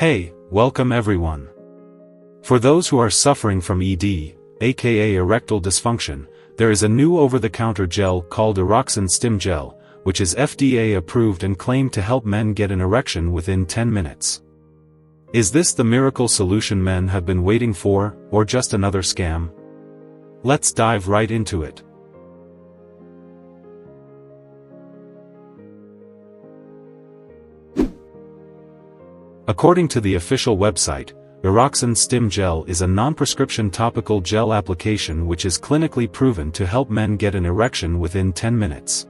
Hey, welcome everyone. For those who are suffering from ED, aka erectile dysfunction, there is a new over-the-counter gel called Eroxon StimGel, which is FDA approved and claimed to help men get an erection within 10 minutes. Is this the miracle solution men have been waiting for, or just another scam? Let's dive right into it. According to the official website, Eroxon StimGel is a non-prescription topical gel application which is clinically proven to help men get an erection within 10 minutes.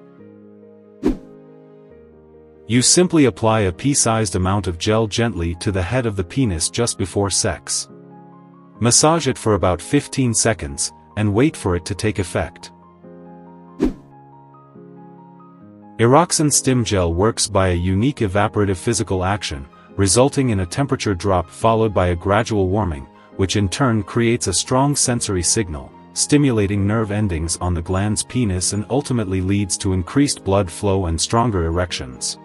You simply apply a pea-sized amount of gel gently to the head of the penis just before sex. Massage it for about 15 seconds, and wait for it to take effect. Eroxon StimGel works by a unique evaporative physical action, resulting in a temperature drop followed by a gradual warming, which in turn creates a strong sensory signal, stimulating nerve endings on the gland's penis and ultimately leads to increased blood flow and stronger erections.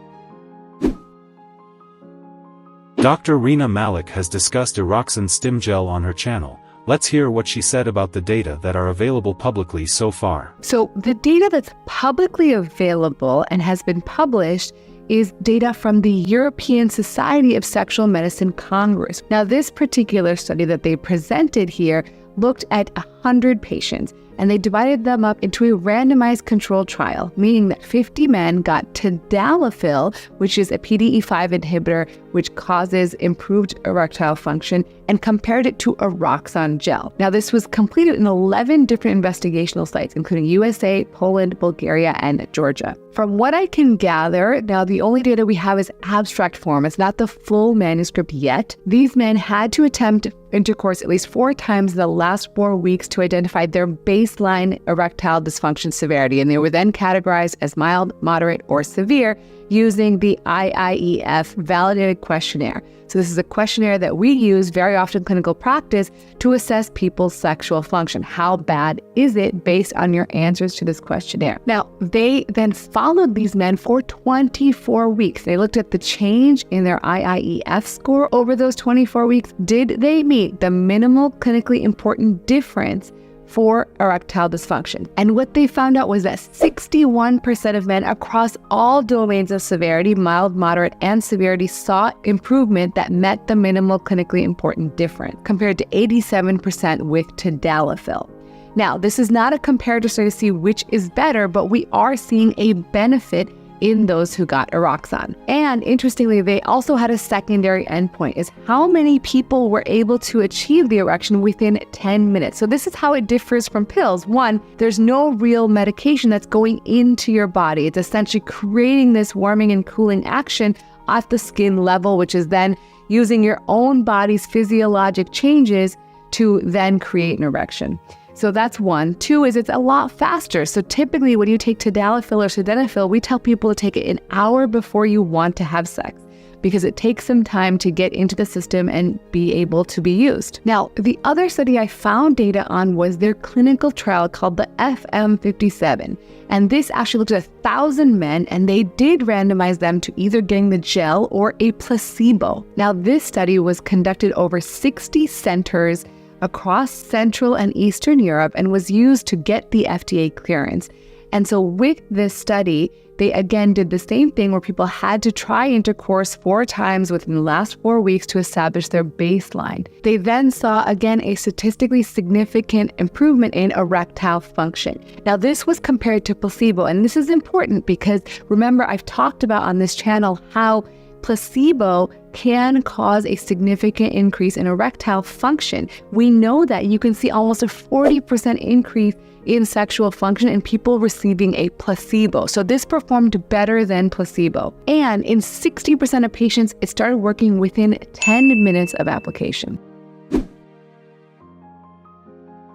Dr. Rena Malik has discussed Eroxon StimGel on her channel. Let's hear what she said about the data that are available publicly so far. So the data that's publicly available and has been published is data from the European Society of Sexual Medicine Congress. Now, this particular study that they presented here looked at 100 patients, and they divided them up into a randomized controlled trial, meaning that 50 men got tadalafil, which is a PDE5 inhibitor which causes improved erectile function, and compared it to Eroxon gel. Now, this was completed in 11 different investigational sites, including USA, Poland, Bulgaria, and Georgia. From what I can gather, now the only data we have is abstract form. It's not the full manuscript yet. These men had to attempt intercourse at least 4 times in the last 4 weeks to identify their baseline erectile dysfunction severity, and they were then categorized as mild, moderate, or severe using the IIEF validated questionnaire. So this is a questionnaire that we use very often in clinical practice to assess people's sexual function. How bad is it based on your answers to this questionnaire? Now, they then followed these men for 24 weeks. They looked at the change in their IIEF score over those 24 weeks. Did they meet the minimal clinically important difference for erectile dysfunction? And what they found out was that 61% of men across all domains of severity, mild, moderate, and severity, saw improvement that met the minimal clinically important difference, compared to 87% with tadalafil. Now, this is not a comparative study to see which is better, but we are seeing a benefit in those who got Eroxon. And interestingly, they also had a secondary endpoint, is how many people were able to achieve the erection within 10 minutes. So this is how it differs from pills. One, there's no real medication that's going into your body. It's essentially creating this warming and cooling action at the skin level, which is then using your own body's physiologic changes to then create an erection. So that's one. Two is it's a lot faster. So typically when you take tadalafil or sildenafil, we tell people to take it an hour before you want to have sex, because it takes some time to get into the system and be able to be used. Now, the other study I found data on was their clinical trial called the FM57. And this actually looked at 1,000 men, and they did randomize them to either getting the gel or a placebo. Now, this study was conducted over 60 centers across Central and Eastern Europe and was used to get the FDA clearance. And so with this study, they again did the same thing where people had to try intercourse 4 times within the last 4 weeks to establish their baseline. They then saw again a statistically significant improvement in erectile function. Now, this was compared to placebo, and this is important because remember, I've talked about on this channel how placebo can cause a significant increase in erectile function. We know that you can see almost a 40% increase in sexual function in people receiving a placebo. So this performed better than placebo. And in 60% of patients, it started working within 10 minutes of application.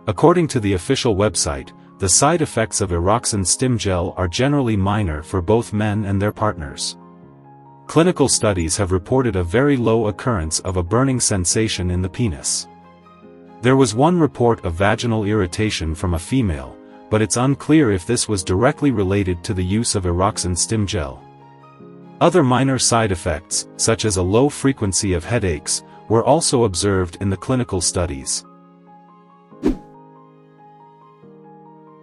According to the official website, the side effects of Eroxon StimGel are generally minor for both men and their partners. Clinical studies have reported a very low occurrence of a burning sensation in the penis. There was one report of vaginal irritation from a female, but it's unclear if this was directly related to the use of Eroxon StimGel. Other minor side effects, such as a low frequency of headaches, were also observed in the clinical studies.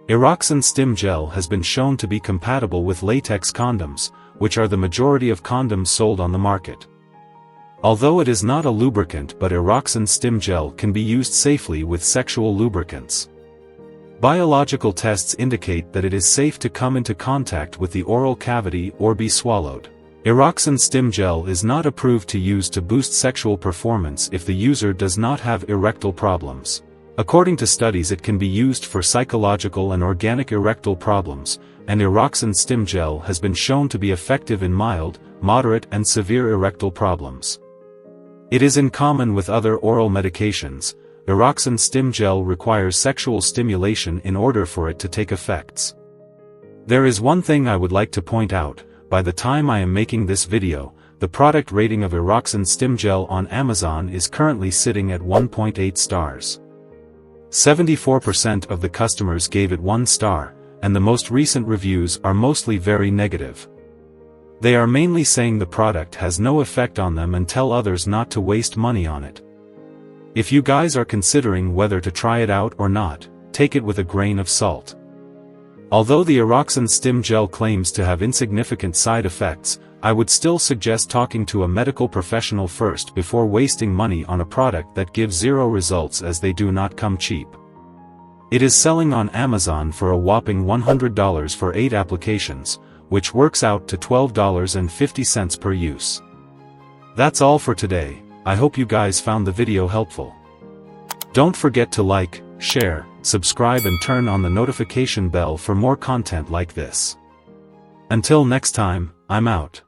Eroxon StimGel has been shown to be compatible with latex condoms, which are the majority of condoms sold on the market. Although it is not a lubricant, but Eroxon StimGel can be used safely with sexual lubricants. Biological tests indicate that it is safe to come into contact with the oral cavity or be swallowed. Eroxon StimGel is not approved to use to boost sexual performance if the user does not have erectile problems. According to studies, it can be used for psychological and organic erectile problems, and Eroxon StimGel has been shown to be effective in mild, moderate and severe erectile problems. It is in common with other oral medications. Eroxon StimGel requires sexual stimulation in order for it to take effects. There is one thing I would like to point out: by the time I am making this video, the product rating of Eroxon StimGel on Amazon is currently sitting at 1.8 stars. 74% of the customers gave it 1 star, and the most recent reviews are mostly very negative. They are mainly saying the product has no effect on them and tell others not to waste money on it. If you guys are considering whether to try it out or not, take it with a grain of salt. Although the Eroxon StimGel claims to have insignificant side effects, I would still suggest talking to a medical professional first before wasting money on a product that gives zero results, as they do not come cheap. It is selling on Amazon for a whopping $100 for 8 applications, which works out to $12.50 per use. That's all for today. I hope you guys found the video helpful. Don't forget to like, share, subscribe and turn on the notification bell for more content like this. Until next time, I'm out.